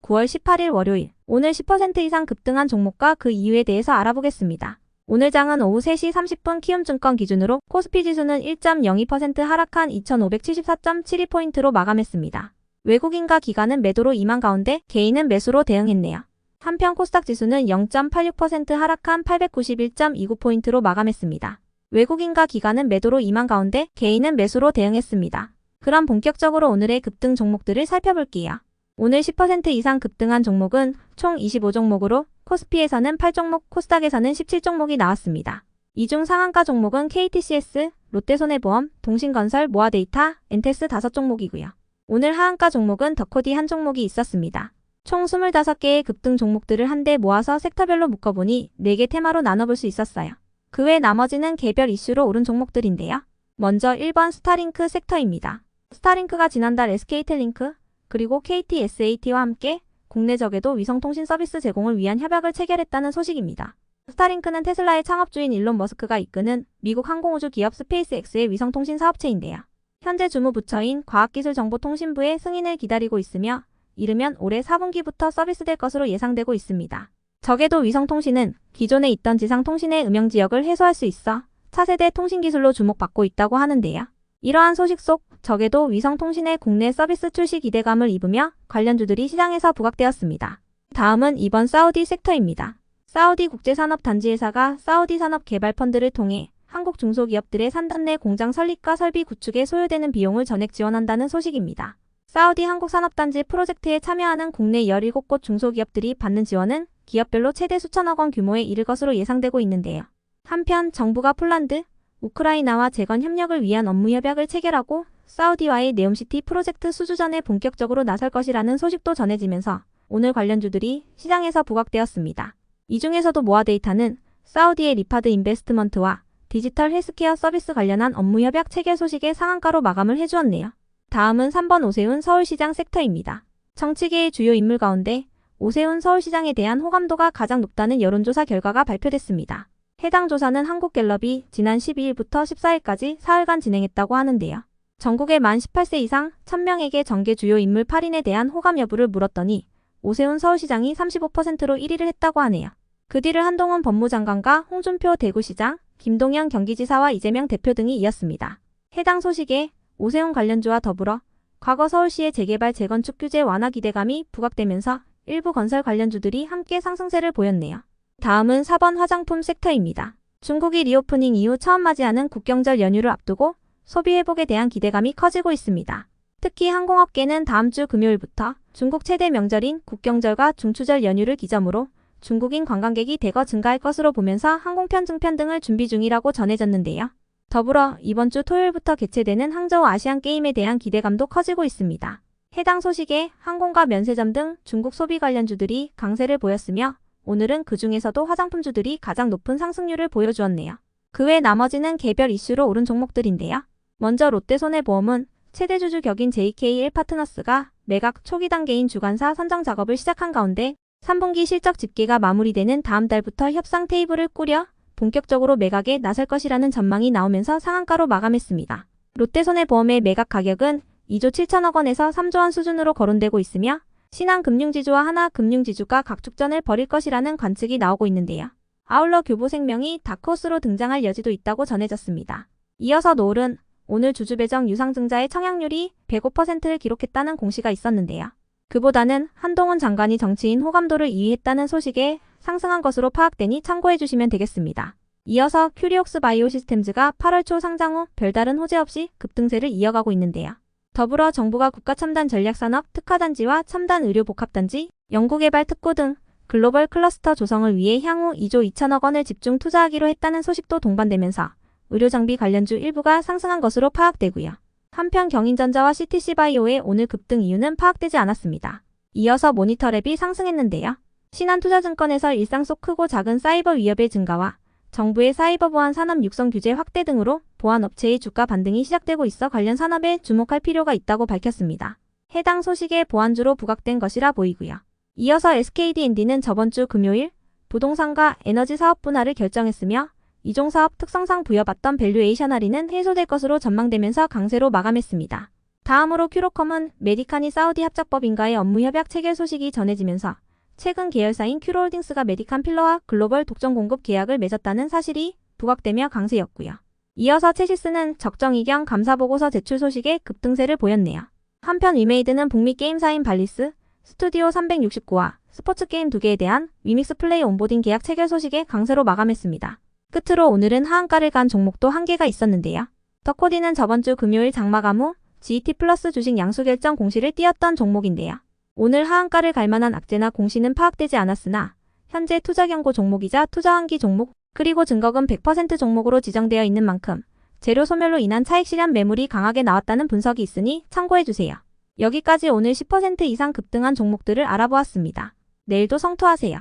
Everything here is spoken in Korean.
9월 18일 월요일, 오늘 10% 이상 급등한 종목과 그 이유에 대해서 알아보겠습니다. 오늘 장은 오후 3시 30분 키움증권 기준으로 코스피 지수는 1.02% 하락한 2574.72포인트로 마감했습니다. 외국인과 기관은 매도로 임한 가운데 개인은 매수로 대응했네요. 한편 코스닥 지수는 0.86% 하락한 891.29포인트로 마감했습니다. 외국인과 기관은 매도로 임한 가운데 개인은 매수로 대응했습니다. 그럼 본격적으로 오늘의 급등 종목들을 살펴볼게요. 오늘 10% 이상 급등한 종목은 총 25종목으로 코스피에서는 8종목, 코스닥에서는 17종목이 나왔습니다. 이 중 상한가 종목은 KTCS, 롯데손해보험, 동신건설, 모아데이터, 엔테스 5종목이고요. 오늘 하한가 종목은 더코디 1종목이 있었습니다. 총 25개의 급등 종목들을 한데 모아서 섹터별로 묶어보니 4개 테마로 나눠볼 수 있었어요. 그 외 나머지는 개별 이슈로 오른 종목들인데요. 먼저 1번 스타링크 섹터입니다. 스타링크가 지난달 SK텔링크, 그리고 KTSAT와 함께 국내적에도 위성통신 서비스 제공을 위한 협약을 체결했다는 소식입니다. 스타링크는 테슬라의 창업주인 일론 머스크가 이끄는 미국 항공우주 기업 스페이스X의 위성통신 사업체인데요. 현재 주무부처인 과학기술정보통신부의 승인을 기다리고 있으며 이르면 올해 4분기부터 서비스될 것으로 예상되고 있습니다. 적에도 위성통신은 기존에 있던 지상통신의 음영지역을 해소할 수 있어 차세대 통신기술로 주목받고 있다고 하는데요. 이러한 소식 속 적에도 위성통신의 국내 서비스 출시 기대감을 입으며 관련주들이 시장에서 부각되었습니다. 다음은 이번 사우디 섹터입니다. 사우디 국제산업단지회사가 사우디 산업개발펀드를 통해 한국 중소기업들의 산단 내 공장 설립과 설비 구축에 소요되는 비용을 전액 지원한다는 소식입니다. 사우디 한국산업단지 프로젝트에 참여하는 국내 17곳 중소기업들이 받는 지원은 기업별로 최대 수천억 원 규모에 이를 것으로 예상되고 있는데요. 한편 정부가 폴란드, 우크라이나와 재건 협력을 위한 업무 협약을 체결하고 사우디와의 네옴시티 프로젝트 수주전에 본격적으로 나설 것이라는 소식도 전해지면서 오늘 관련주들이 시장에서 부각되었습니다. 이 중에서도 모아데이터는 사우디의 리파드 인베스트먼트와 디지털 헬스케어 서비스 관련한 업무 협약 체결 소식에 상한가로 마감을 해주었네요. 다음은 3번 오세훈 서울시장 섹터입니다. 정치계의 주요 인물 가운데 오세훈 서울시장에 대한 호감도가 가장 높다는 여론조사 결과가 발표됐습니다. 해당 조사는 한국갤럽이 지난 12일부터 14일까지 사흘간 진행했다고 하는데요. 전국의 만 18세 이상 1000명에게 정계 주요 인물 8인에 대한 호감 여부를 물었더니 오세훈 서울시장이 35%로 1위를 했다고 하네요. 그 뒤를 한동훈 법무장관과 홍준표 대구시장, 김동연 경기지사와 이재명 대표 등이 이었습니다. 해당 소식에 오세훈 관련주와 더불어 과거 서울시의 재개발 재건축 규제 완화 기대감이 부각되면서 일부 건설 관련주들이 함께 상승세를 보였네요. 다음은 4번 화장품 섹터입니다. 중국이 리오프닝 이후 처음 맞이하는 국경절 연휴를 앞두고 소비 회복에 대한 기대감이 커지고 있습니다. 특히 항공업계는 다음 주 금요일부터 중국 최대 명절인 국경절과 중추절 연휴를 기점으로 중국인 관광객이 대거 증가할 것으로 보면서 항공편 증편 등을 준비 중이라고 전해졌는데요. 더불어 이번 주 토요일부터 개최되는 항저우 아시안게임에 대한 기대감도 커지고 있습니다. 해당 소식에 항공과 면세점 등 중국 소비 관련주들이 강세를 보였으며 오늘은 그 중에서도 화장품주들이 가장 높은 상승률을 보여주었네요. 그 외 나머지는 개별 이슈로 오른 종목들인데요. 먼저 롯데손해보험은 최대주주 격인 JK1파트너스가 매각 초기 단계인 주관사 선정 작업을 시작한 가운데 3분기 실적 집계가 마무리되는 다음 달부터 협상 테이블을 꾸려 본격적으로 매각에 나설 것이라는 전망이 나오면서 상한가로 마감했습니다. 롯데손해보험의 매각 가격은 2조 7천억 원에서 3조 원 수준으로 거론되고 있으며 신한금융지주와 하나금융지주가 각축전을 벌일 것이라는 관측이 나오고 있는데요. 아울러 교보생명이 다크호스로 등장할 여지도 있다고 전해졌습니다. 이어서 노을은 오늘 주주배정 유상증자의 청약률이 105%를 기록했다는 공시가 있었는데요. 그보다는 한동훈 장관이 정치인 호감도를 2위 했다는 소식에 상승한 것으로 파악되니 참고해 주시면 되겠습니다. 이어서 큐리옥스 바이오시스템즈가 8월 초 상장 후 별다른 호재 없이 급등세를 이어가고 있는데요. 더불어 정부가 국가첨단전략산업 특화단지와 첨단의료복합단지, 연구개발 특구 등 글로벌 클러스터 조성을 위해 향후 2조 2천억 원을 집중 투자하기로 했다는 소식도 동반되면서 의료장비 관련주 일부가 상승한 것으로 파악되고요. 한편 경인전자와 CTC바이오의 오늘 급등 이유는 파악되지 않았습니다. 이어서 모니터랩이 상승했는데요. 신한투자증권에서 일상 속 크고 작은 사이버 위협의 증가와 정부의 사이버 보안 산업 육성 규제 확대 등으로 보안 업체의 주가 반등이 시작되고 있어 관련 산업에 주목할 필요가 있다고 밝혔습니다. 해당 소식에 보안주로 부각된 것이라 보이고요. 이어서 SKD&D는 저번 주 금요일 부동산과 에너지 사업 분할을 결정했으며 이종 사업 특성상 부여받던 밸류에이션 할인은 해소될 것으로 전망되면서 강세로 마감했습니다. 다음으로 큐로컴은 메디칸이 사우디 합작법인과의 업무 협약 체결 소식이 전해지면서 최근 계열사인 큐로홀딩스가 메디칸 필러와 글로벌 독점 공급 계약을 맺었다는 사실이 부각되며 강세였고요. 이어서 체시스는 적정이경 감사보고서 제출 소식에 급등세를 보였네요. 한편 위메이드는 북미 게임사인 발리스, 스튜디오 369와 스포츠게임 2개에 대한 위믹스 플레이 온보딩 계약 체결 소식에 강세로 마감했습니다. 끝으로 오늘은 하한가를 간 종목도 한 개가 있었는데요. 더코디는 저번주 금요일 장마감 후 GT 플러스 주식 양수 결정 공시를 띄었던 종목인데요. 오늘 하한가를 갈 만한 악재나 공시는 파악되지 않았으나 현재 투자 경고 종목이자 투자 환기 종목 그리고 증거금 100% 종목으로 지정되어 있는 만큼 재료 소멸로 인한 차익 실현 매물이 강하게 나왔다는 분석이 있으니 참고해주세요. 여기까지 오늘 10% 이상 급등한 종목들을 알아보았습니다. 내일도 성투하세요.